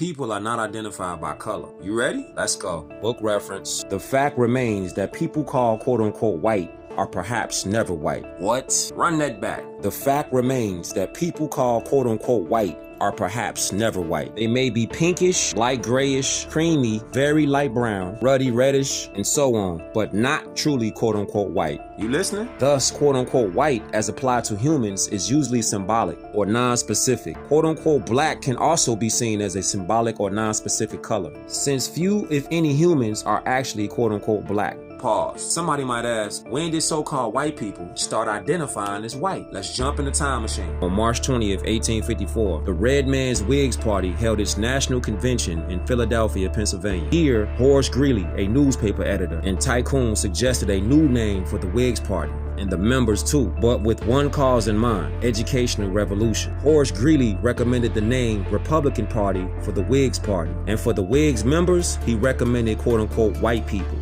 people are not identified by color. You ready? Let's go. Book reference. The fact remains that people called quote-unquote white are perhaps never white. What? Run that back. The fact remains that people called quote-unquote white are perhaps never white. They may be pinkish, light grayish, creamy, very light brown, ruddy reddish, and so on, but not truly quote-unquote white. You listening? Thus, quote-unquote white as applied to humans is usually symbolic or non-specific. Quote-unquote black can also be seen as a symbolic or non-specific color, since few, if any, humans are actually quote-unquote black. Pause. Somebody might ask, when did so-called white people start identifying as white? Let's jump in the time machine. On March 20th, 1854, the Red Man's Whigs Party held its national convention in Philadelphia, Pennsylvania. Here, Horace Greeley, a newspaper editor and tycoon, suggested a new name for the Whigs Party, and the members too, but with one cause in mind: educational revolution. Horace Greeley recommended the name Republican Party for the Whigs Party, and for the Whigs members, he recommended quote-unquote white people.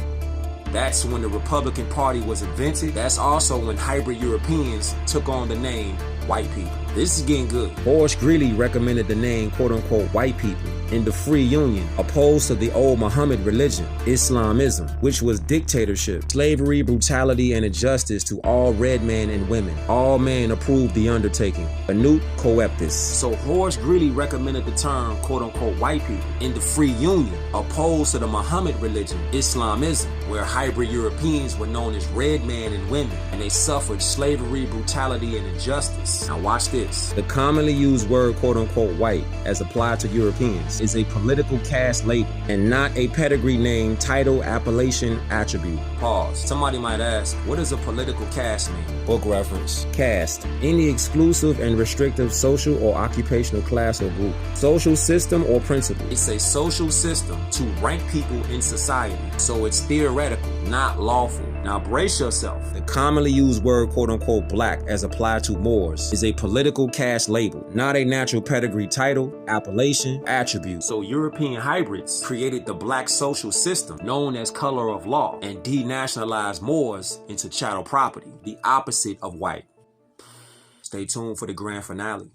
That's when the Republican Party was invented. That's also when hybrid Europeans took on the name white people. This is getting good. Horace Greeley recommended the name quote-unquote white people in the Free Union, opposed to the old Muhammad religion, Islamism, which was dictatorship, slavery, brutality, and injustice to all red men and women. All men approved the undertaking. Anut coeptis. So Horace Greeley recommended the term quote-unquote white people in the Free Union, opposed to the Muhammad religion, Islamism, where hybrid Europeans were known as red men and women, and they suffered slavery, brutality, and injustice. Now watch this. The commonly used word quote-unquote white as applied to Europeans is a political caste label and not a pedigree name, title, appellation, attribute. Pause. Somebody might ask, what does a political caste mean? Book reference. Caste: any exclusive and restrictive social or occupational class or group, social system or principle. It's a social system to rank people in society, so it's theoretical, not lawful. Now brace yourself. The commonly used word quote-unquote black as applied to Moors is a political caste label, not a natural pedigree, title, appellation, attribute. So European hybrids created the black social system known as color of law and denationalized Moors into chattel property, the opposite of white. Stay tuned for the grand finale.